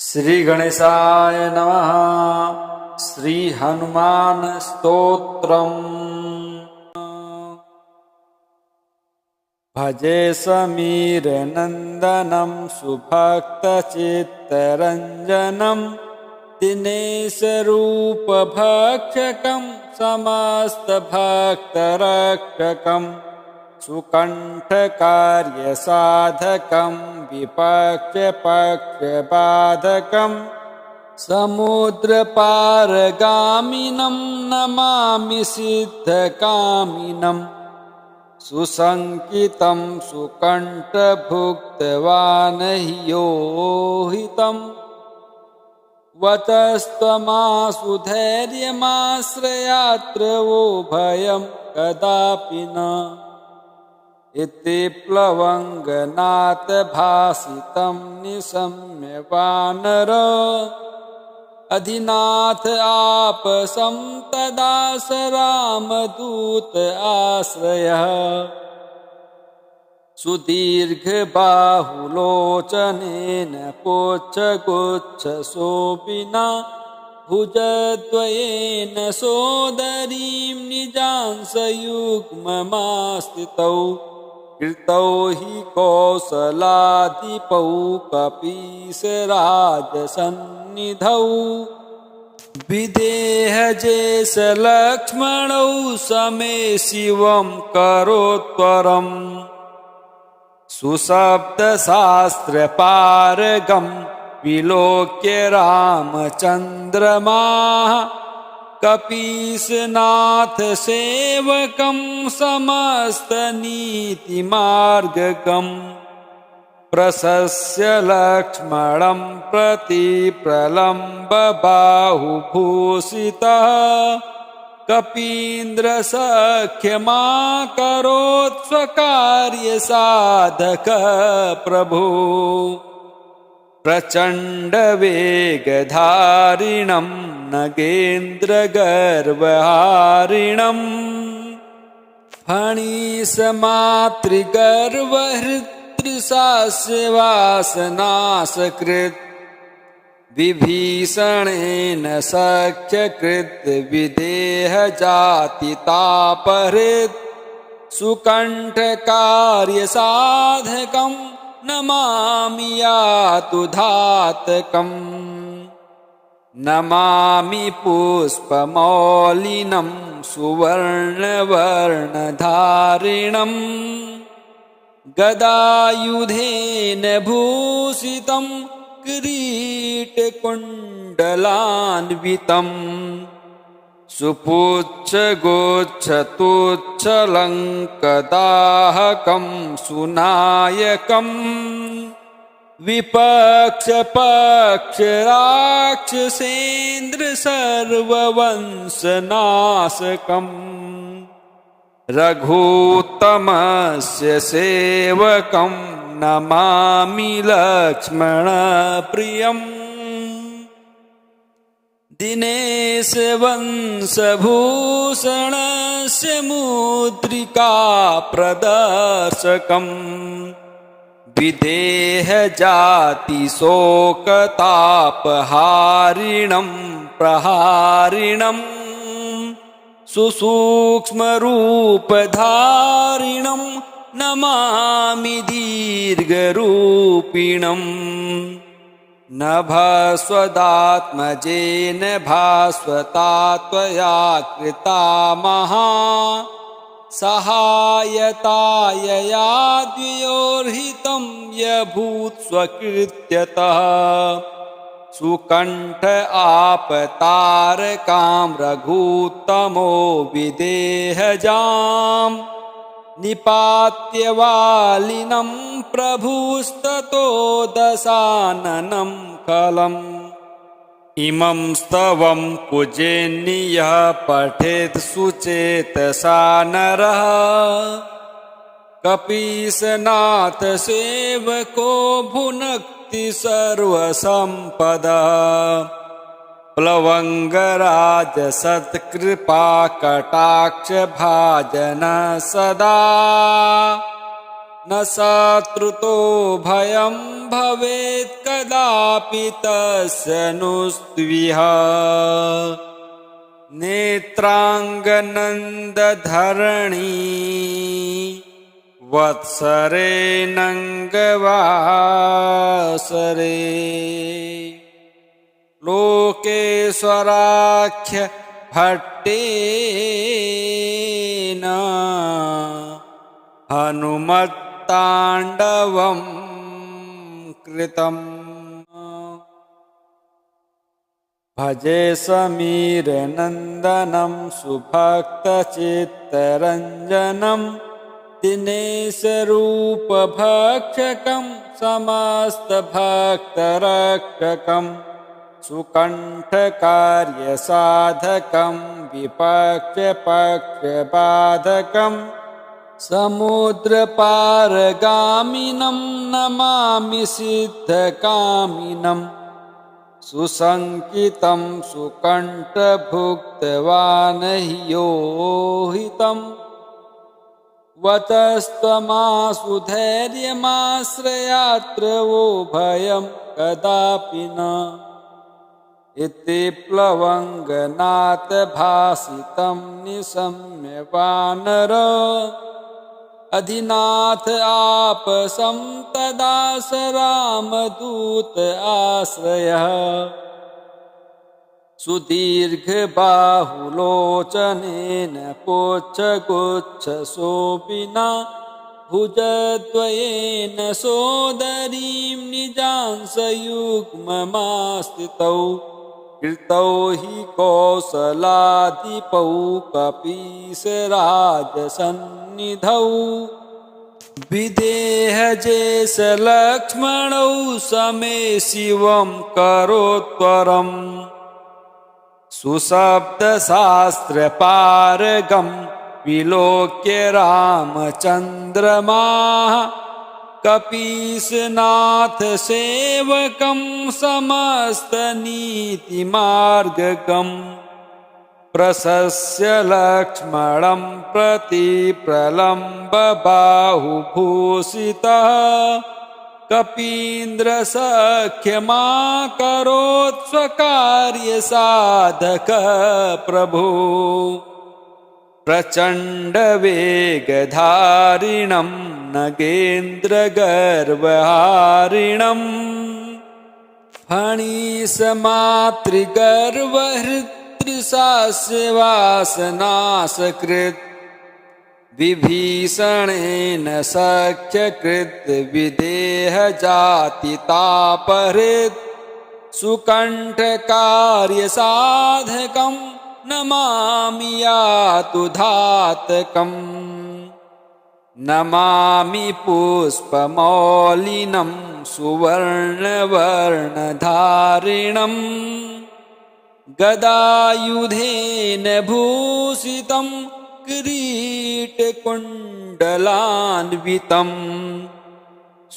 श्री गणेशाय नमः। श्री हनुमान स्तोत्रम्। भजे समीर नंदनं सुभक्तचित्तरंजनं दिनेश रूप भक्षकं समस्तभक्तरक्षकं सुकंठकार्यसाधकं विपक्षपक्षबाधकं समुद्रपारगामिनं नमामि सिद्धकामिनं सुसंकितं सुकंठभुक्तवानह्योहितं वचस्त्वमासु धैर्यमाश्रयात्र वो भयं कदापि न इति प्लवंगनाथ भासितं निशम्य वानर अधिनाथ आपसं तदा स रामदूत आश्रयः सुदीर्घबाहुलोचनेन पुच्छगुच्छशोभिना भुजद्वयेन सोदरीं निजांसयुग्ममास्थितौ कृतौ हि कौसलाधिपौ कपीशराजसन्निधौ विदेहजेशलक्ष्मणौ समे शिवं करोत्तरम् सुशब्दशास्त्रपारगं विलोक्य रामचन्द्रमाः कपीशनाथ सेवकं समस्तनीतिमार्गकं प्रशस्य लक्ष्मणं प्रति प्रलम्ब बाहुभूषितः कपीन्द्रसख्यमाकरोत् स्वकार्यसाधक प्रभो प्रचण्डवेगधारिणं नगेन्द्रगर्वहारिणं फणिसमातृगर्वहृत्रिशास्यवासनाशकृत् विभीषणेन सख्यकृत् विदेहजातितापहृत् सुकण्ठकार्यसाधकं नमामि यातुधातकम् नमामि पुष्पमौलिनं सुवर्णवर्णधारिणं गदायुधेन भूषितं किरीटकुण्डलान्वितं सुपुच्छगुच्छतुच्छलङ्कदाहकं सुनायकं विपक्षपक्षराक्षसेन्द्र सर्ववंशनाशकम् रघुत्तमस्य सेवकं नमामि लक्ष्मणप्रियम् दिनेशवंशभूषणस्य मुद्रिका प्रदर्शकम् विदेहजातिशोकतापहारिणं प्रहारिणं सुसूक्ष्मरूपधारिणं नमामि दीर्घरूपिणम् नभस्वदात्मजेन भास्वता त्वया कृता महा सहायतायया द्वयोर्हितं यभूत् स्वकृत्यतः सुकण्ठ आपतारकां रघुत्तमो विदेहजां निपात्य वालिनं प्रभुस्ततो दशाननं खलम् इमं स्तवं कुजेन्यः पठेत् सुचेतसा नरः कपीशनाथ सेवको भुनक्ति सर्वसम्पदा प्लवंगराज सत्कृपा कटाक्ष भाजन सदा न शत्रुतो भयं भवेत् कदापि तस्य नुस्त्विह नेत्राङ्गनन्दधरणी वत्सरेणङ्गवासरे लोकेश्वराख्य भट्टेन हनुमत्ताण्डवं कृतम् भजे समीरनन्दनं सुभक्तचित्तरञ्जनं दिनेशरूपभक्षकं समस्तभक्तरक्षकं सुकण्ठकार्यसाधकं विपक्षपक्षबाधकं समुद्रपारगामिनं नमामि सिद्धकामिनं सुसङ्कितं सुकण्ठभुक्तवानह्योहितं वचस्त्वमासु धैर्यमाश्रयात्र वो भयं कदापि न इति प्लवङ्गनाथ भासितं निशम्य वानर अधिनाथ आपसं तदा स रामदूत आश्रयः सुदीर्घबाहुलोचनेन पुच्छगुच्छशोभिना भुजद्वयेन सोदरीं निजांसयुग्ममास्थितौ कृतौ हि कौसलाधिपौ कपीशराजसन्निधौ विदेहजेशलक्ष्मणौ समे शिवं करोत्वरम् सुशब्दशास्त्रपारगं विलोक्य रामचन्द्रमाः कपीशनाथसेवकं समस्तनीतिमार्गकं प्रशस्य लक्ष्मणं प्रति प्रलम्बबाहुभूषितः कपीन्द्रसख्यमाकरोत् स्वकार्यसाधकः प्रभो प्रचण्डवेगधारिणं नगेन्द्रगर्वहारिणं फणिसमातृगर्वहृत्रिशास्यवासनासकृत् विभीषणेन सख्यकृत् विदेहजातितापहृत् सुकण्ठकार्यसाधकं नमामि यातुधातकम् नमामि पुष्पमौलिनं सुवर्णवर्णधारिणं गदायुधेन भूषितं किरीटकुण्डलान्वितं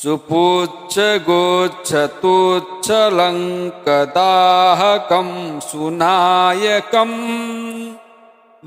सुपुच्छगुच्छतुच्छलङ्कदाहकं सुनायकं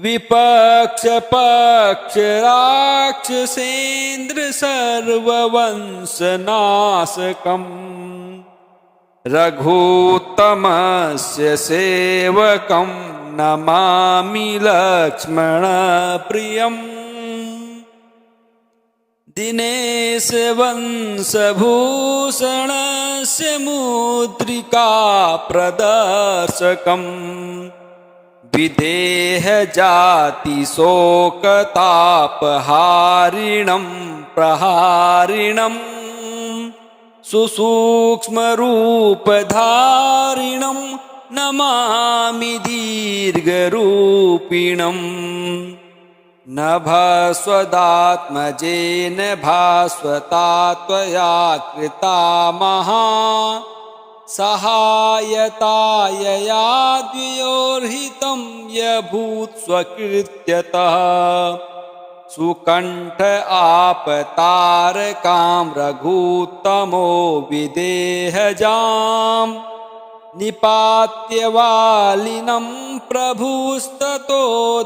विपक्षपक्षराक्षसेन्द्रसर्ववंशनाशकम् रघुत्तमस्य सेवकं नमामि लक्ष्मणप्रियम् दिनेशवंशभूषणस्य मुद्रिकाप्रदर्शकम् विदेहजातिशोकतापहारिणं प्रहारिणं सुसूक्ष्मरूपधारिणं नमामि दीर्घरूपिणं नभस्वदात्मजेन भास्वता त्वया कृता महा सहायतायया द्वयोर्हितं यभूत् स्वकृत्यतः सुकण्ठ आपतारकां रघुत्तमो विदेहजां निपात्यवालिनं प्रभुस्ततो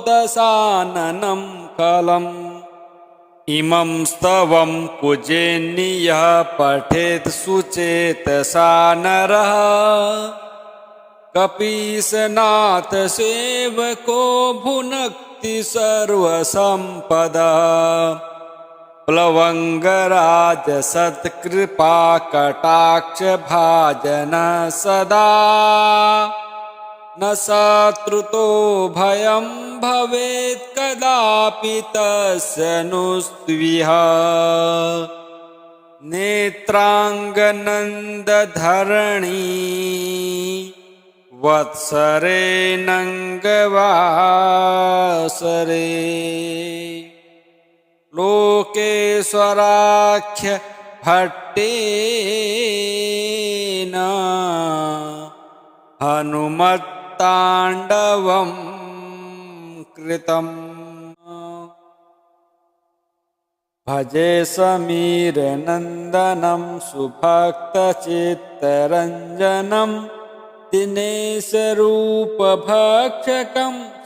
दशाननं खलम् इमं स्तवं कुजेन्नियः पठेत् सुचेतसा नरः कपीसनाथ सेवको भुनक्ति सर्वसम्पदा प्लवंगराज सत्कृपा कटाक्ष भाजन सदा न शत्रुतो भयं भवेत् कदापि तस्य नुस्त्विह नेत्रांगनन्दधरणी वत्सरे नङ्गवासरे लोकेश्वराख्य भट्टेन हनुमत्ताण्डवं कृतम् भजे समीरनन्दनं सुभक्तचित्तरञ्जनं दिनेशरूपभक्षकं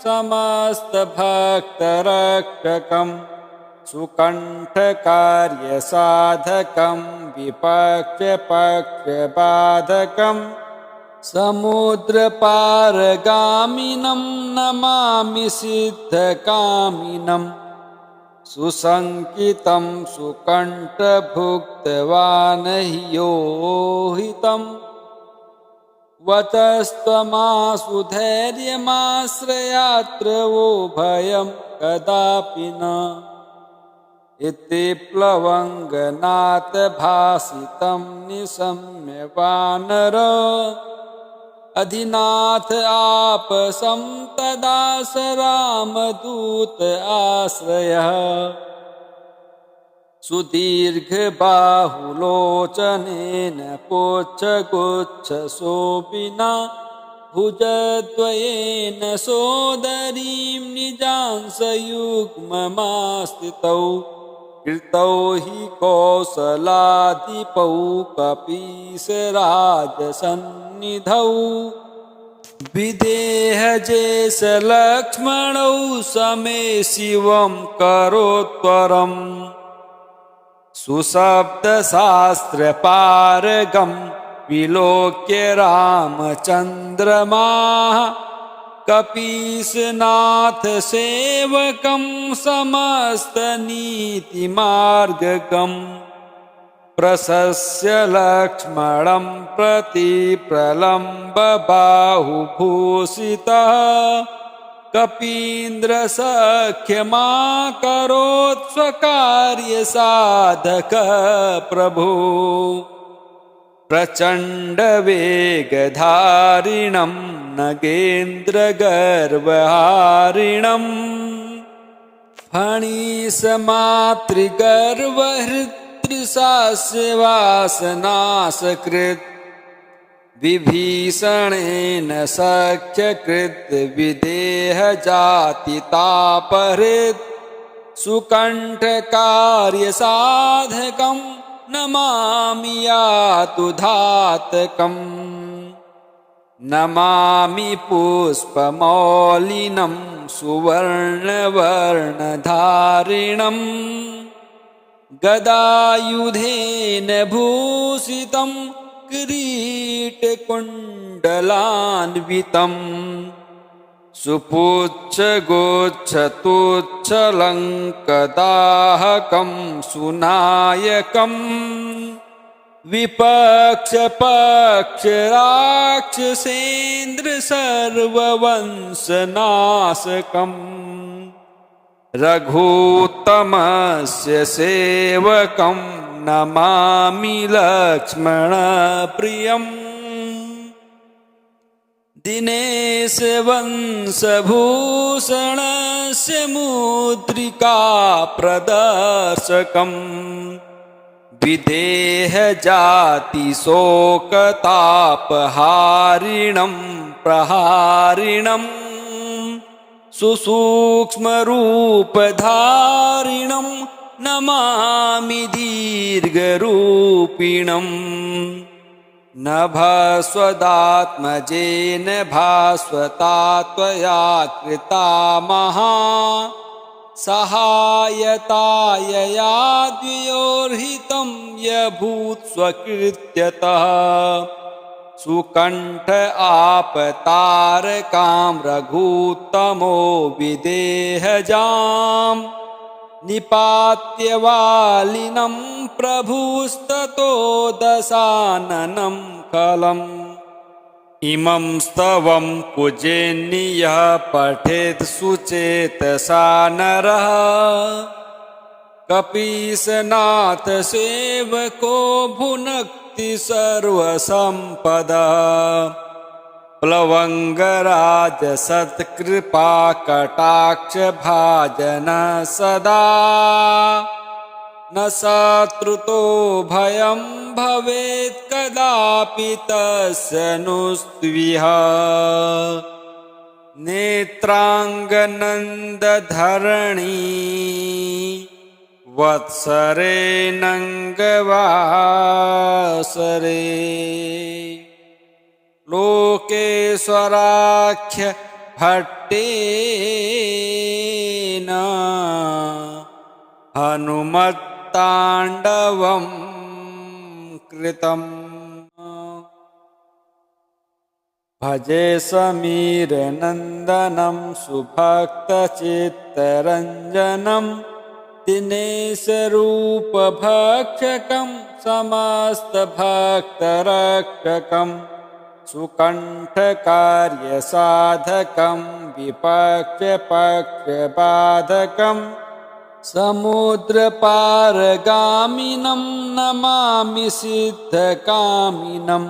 समस्तभक्तरक्षकं सुकण्ठकार्यसाधकं विपक्षपक्षबाधकं समुद्रपारगामिनं नमामि सिद्धकामिनं सुसङ्कितं सुकण्ठभुक्तवानह्योहितं वचस्त्वमासु धैर्यमाश्रयात्र वो भयं कदापि न इति प्लवङ्गनाथ भासितं निशम्य वानर अधिनाथ आपसं तदा स रामदूत आश्रयः सुदीर्घबाहुलोचनेन पुच्छगुच्छशोभिना भुजद्वयेन सोदरीं निजांसयुग्ममास्थितौ कृतौ हि कौसलाधिपौ कपीशराजसन्निधौ विदेहजेशलक्ष्मणौ समे शिवं करोत्तरम् सुशब्दशास्त्रपारगं विलोक्य रामचन्द्रमाः कपीशनाथ सेवकं समस्तनीतिमार्गकं प्रशस्य लक्ष्मणं प्रति प्रलम्ब बाहुभूषितः कपीन्द्रसख्यमाकरोत् स्वकार्यसाधक प्रभो प्रचण्डवेगधारिणं नगेन्द्रगर्वहारिणं फणिसमातृगर्वहृत्रिशास्यवासनाशकृत् विभीषणेन सख्यकृत् विदेहजातितापहृत् सुकण्ठकार्यसाधकं नमामि यातुधातकम् नमामि पुष्पमौलिनं सुवर्णवर्णधारिणं गदायुधेन भूषितं किरीटकुण्डलान्वितं सुपुच्छगुच्छतुच्छलङ्कदाहकं सुनायकं विपक्षपक्षराक्षसेन्द्रसर्ववंशनाशकम् रघुत्तमस्य सेवकं नमामि लक्ष्मणप्रियम् दिनेशवंशभूषणस्य मुद्रिका प्रदर्शकम् विदेहजातिशोकतापहारिणं प्रहारिणं सुसूक्ष्मरूपधारिणं नमामि दीर्घरूपिणं नभस्वदात्मजेन भास्वता त्वया कृता महा सहायतायया द्वयोर्हितं यभूत् स्वकृत्यतः सुकण्ठ आपतारकां रघुत्तमो विदेहजाम् निपात्य वालिनं प्रभुस्ततो दशाननं खलम् इमं स्तवं कुजेन्यः पठेत् सुचेतसा नरः कपीशनाथ सेवको भुनक्ति सर्वसम्पदा प्लवंगराज सत्कृपा कटाक्ष भाजन सदा न शत्रुतो भयं भवेत् कदापि तस्य नुस्त्विह नेत्राङ्गनन्दधरणी वत्सरेणङ्गवासरे लोकेश्वराख्य भट्टेन हनुमत्ताण्डवं कृतम् भजे समीरनन्दनं सुभक्तचित्तरञ्जनं दिनेशरूपभक्षकं समस्तभक्तरक्षकम् सुकण्ठकार्यसाधकं विपक्षपक्षबाधकं समुद्रपारगामिनं नमामि सिद्धकामिनं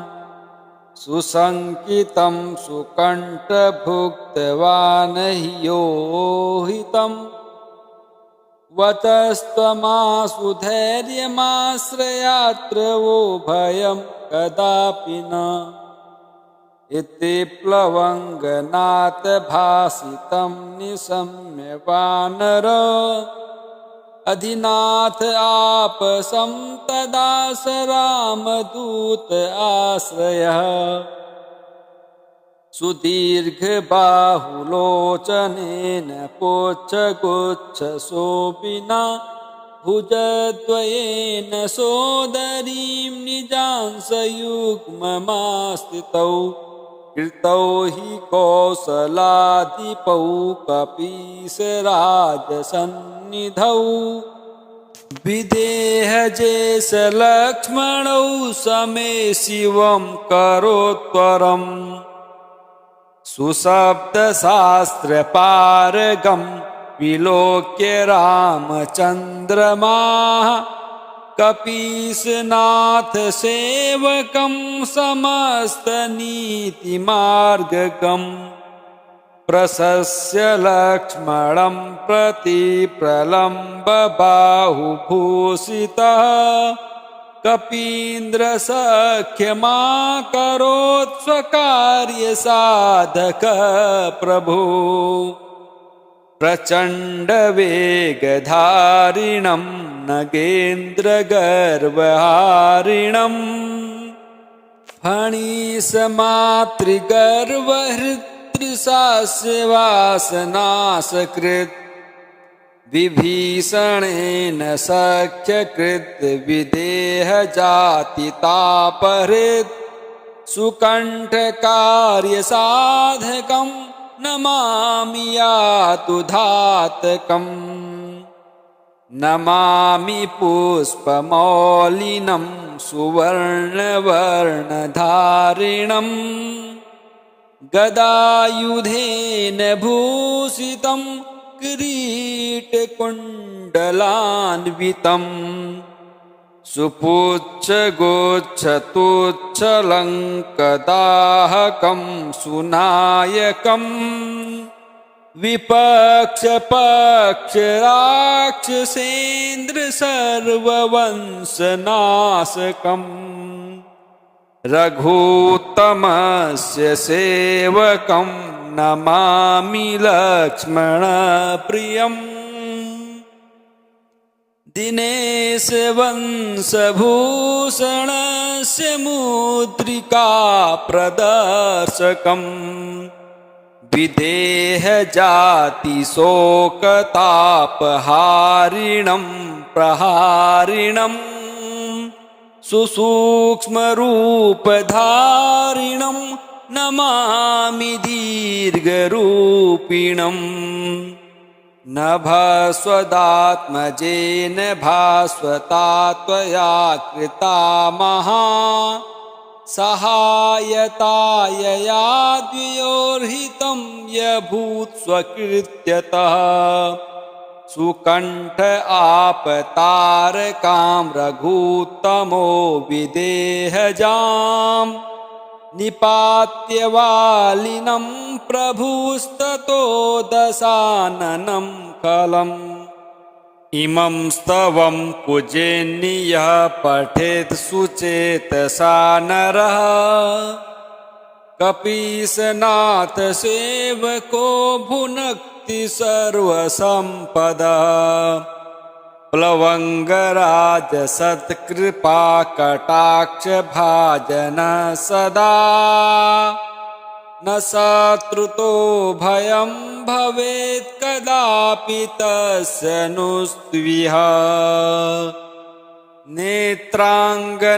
सुसङ्कितं सुकण्ठभुक्तवानह्योहितं वचस्त्वमासु धैर्यमाश्रयात्र वो भयं कदापि न इति प्लवङ्गनाथ भासितं निशम्य वानर अधिनाथ आपसं तदा स रामदूत आश्रयः सुदीर्घबाहुलोचनेन पुच्छगुच्छशोभिना भुजद्वयेन सोदरीं निजांसयुग्ममास्थितौ कृतौ हि कौसलाधिपौ कपीशराजसन्निधौ विदेहजेशलक्ष्मणौ समे शिवं करोत्तरम् सुशब्दशास्त्रपारगं विलोक्य रामचन्द्रमाः कपीशनाथ सेवकं समस्तनीतिमार्गकं प्रशस्य लक्ष्मणं प्रति प्रलम्ब बाहुभूषितः कपीन्द्रसख्यमाकरोत् स्वकार्यसाधक प्रभो प्रचण्डवेगधारिणं नगेन्द्रगर्वहारिणं फणिसमातृगर्वहृत्रिशास्यवासनाशकृत् विभीषणेन सख्यकृत् विदेहजातितापहृत् सुकण्ठकार्यसाधकं नमामि यातुधातकम् नमामि पुष्पमौलिनं सुवर्णवर्णधारिणं गदायुधेन भूषितं किरीटकुण्डलान्वितं सुपुच्छगुच्छतुच्छलङ्कदाहकं सुनायकं विपक्षपक्षराक्षसेन्द्रसर्ववंशनाशकम् रघुत्तमस्य सेवकं नमामि लक्ष्मणप्रियम् दिनेशवंशभूषणस्य मुद्रिका प्रदर्शकम् विदेह जाति शोकतापहारिणं प्रहारिणं सुसूक्ष्मरूपधारिणं नमामि दीर्घरूपिणम् नभस्वदात्मजेन भास्वता त्वया कृता महा सहायतायया द्वयोर्हितं यभूत् स्वकृत्यतः सुकण्ठ आपतारकां रघुत्तमो विदेहजाम् निपात्य वालिनं प्रभुस्ततो दशाननं खलम् इमं स्तवं कुजेन्यः पठेत् सुचेतसा नरः कपीशनाथ सेवको भुनक्ति सर्वसम्पदा प्लवंगराज सत्कृपा कटाक्ष भाजन सदा न शत्रुतो भयं भवेत् कदापि तस्य नुस्त्विह नेत्रांगनन्दधरणी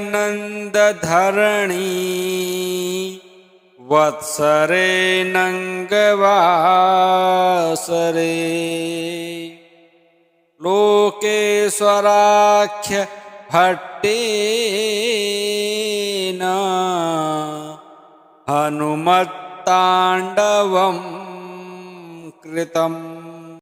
वत्सरे नङ्गवासरे लोकेश्वराख्य भट्टेन हनुमत्ताण्डवं कृतम्।